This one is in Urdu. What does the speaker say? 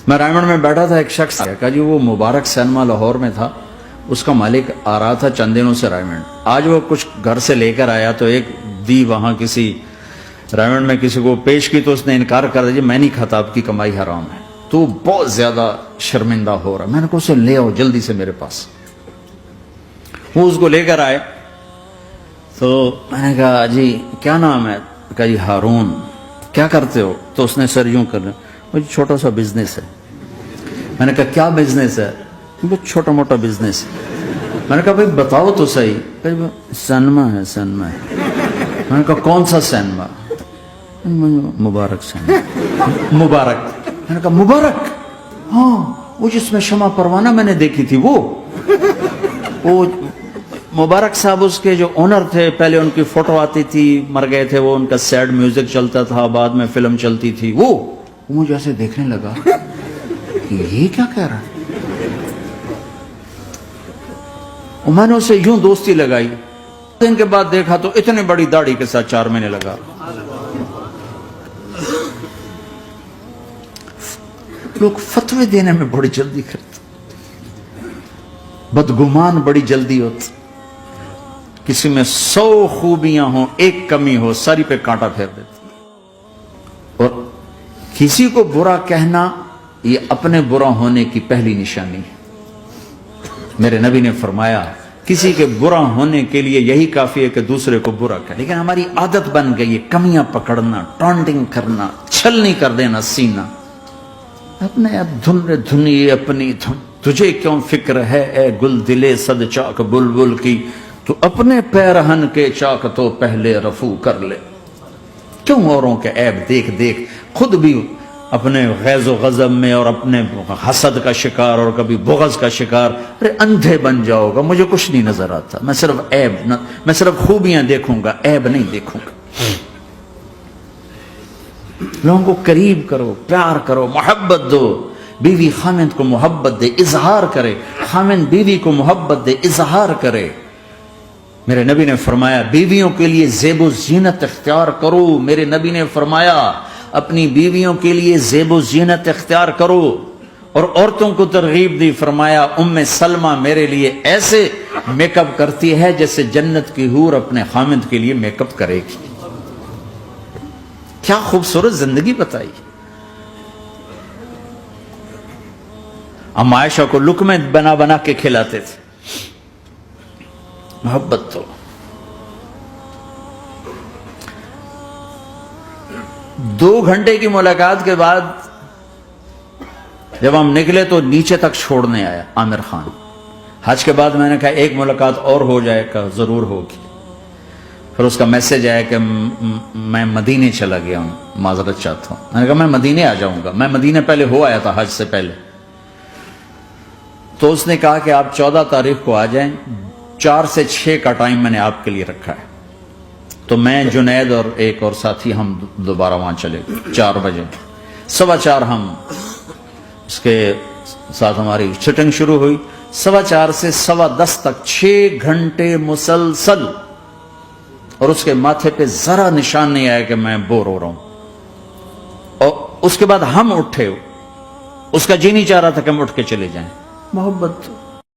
میں رائمنڈ میں بیٹھا تھا، ایک شخص کہا جی وہ مبارک سینما لاہور میں تھا، اس کا مالک آ رہا تھا چند دنوں سے رائمنڈ، آج وہ کچھ گھر سے لے کر آیا تو ایک دی وہاں کسی رائمنڈ میں کسی کو پیش کی تو اس نے انکار کر دیا، میں نہیں کھاتا، آپ کی کمائی حرام ہے۔ تو بہت زیادہ شرمندہ ہو رہا، میں نے کہا اسے لے آؤ جلدی سے میرے پاس۔ وہ اس کو لے کر آئے تو میں نے کہا جی کیا نام ہے؟ کہا جی ہارون۔ کیا کرتے ہو؟ تو اس نے سر یوں کر لیا، وہ چھوٹا سا بزنس ہے۔ میں نے کہا کیا بزنس ہے؟ بہت چھوٹا موٹا بزنس۔ میں نے کہا بھائی بتاؤ تو صحیح۔ کہ سینما ہے، سینما ہے۔ میں نے کہا کون سا سینما؟ مبارک سینما۔ مبارک؟ میں نے کہا مبارک؟ ہاں وہ جس میں شمع پروانہ میں نے دیکھی تھی وہ مبارک صاحب اس کے جو اونر تھے، پہلے ان کی فوٹو آتی تھی، مر گئے تھے وہ، ان کا سیڈ میوزک چلتا تھا، بعد میں فلم چلتی تھی، وہ مجھے ایسے دیکھنے لگا کہ یہ کیا کہہ رہا ہے۔ میں نے اسے یوں دوستی لگائی، دن کے بعد دیکھا تو اتنے بڑی داڑھی کے ساتھ 4 مہینے لگا۔ لوگ فتوے دینے میں بڑی جلدی کرتے، بدگمان بڑی جلدی ہوتی، کسی میں 100 خوبیاں ہوں، ایک کمی ہو، ساری پہ کانٹا پھیر دیتے۔ اور کسی کو برا کہنا یہ اپنے برا ہونے کی پہلی نشانی ہے۔ میرے نبی نے فرمایا کسی کے برا ہونے کے لیے یہی کافی ہے کہ دوسرے کو برا کہے، لیکن ہماری عادت بن گئی ہے کمیاں پکڑنا، ٹانٹنگ کرنا، چھلنی کر دینا سینہ۔ اپنے اب دھن رے دھنی اپنی دھن، تجھے کیوں فکر ہے اے گل دلے صد چاک بلبل کی، تو اپنے پیرہن کے چاک تو پہلے رفو کر لے۔ کیوں اوروں کے عیب دیکھ دیکھ خود بھی اپنے غیظ و غضب میں اور اپنے حسد کا شکار اور کبھی بغض کا شکار؟ ارے اندھے بن جاؤ گا، مجھے کچھ نہیں نظر آتا، میں صرف عیب میں صرف خوبیاں دیکھوں گا، عیب نہیں دیکھوں گا۔ لوگوں کو قریب کرو، پیار کرو، محبت دو۔ بیوی خامند کو محبت دے، اظہار کرے، خامند بیوی کو محبت دے، اظہار کرے۔ میرے نبی نے فرمایا بیویوں کے لیے زیب و زینت اختیار کرو۔ میرے نبی نے فرمایا اپنی بیویوں کے لیے زیب و زینت اختیار کرو۔ اور عورتوں کو ترغیب دی، فرمایا ام سلمہ میرے لیے ایسے میک اپ کرتی ہے جیسے جنت کی حور اپنے خامند کے لیے میک اپ کرے گی۔ کیا خوبصورت زندگی بتائی۔ ہم عائشہ کو لقمے بنا بنا کے کھلاتے تھے۔ محبت تو 2 گھنٹے کی ملاقات کے بعد جب ہم نکلے تو نیچے تک چھوڑنے آیا عامر خان۔ حج کے بعد میں نے کہا ایک ملاقات اور ہو جائے گا، ضرور ہوگی۔ پھر اس کا میسج آیا کہ میں مدینے چلا گیا ہوں، معذرت چاہتا ہوں۔ میں نے کہا میں مدینے آ جاؤں گا، میں مدینے پہلے ہو آیا تھا حج سے پہلے۔ تو اس نے کہا کہ آپ 14 تاریخ کو آ جائیں، 4 سے 6 کا ٹائم میں نے آپ کے لیے رکھا ہے۔ تو میں جنید اور ایک اور ساتھی ہم دوبارہ وہاں چلے گئے 4 بجے، 4:15 ہم اس کے ساتھ ہماری سٹنگ شروع ہوئی، 4:15 سے 10:15 تک 6 گھنٹے مسلسل، اور اس کے ماتھے پہ ذرا نشان نہیں آیا کہ میں بور ہو رہا ہوں۔ اور اس کے بعد ہم اٹھے، اس کا جی نہیں چاہ رہا تھا کہ ہم اٹھ کے چلے جائیں۔ محبت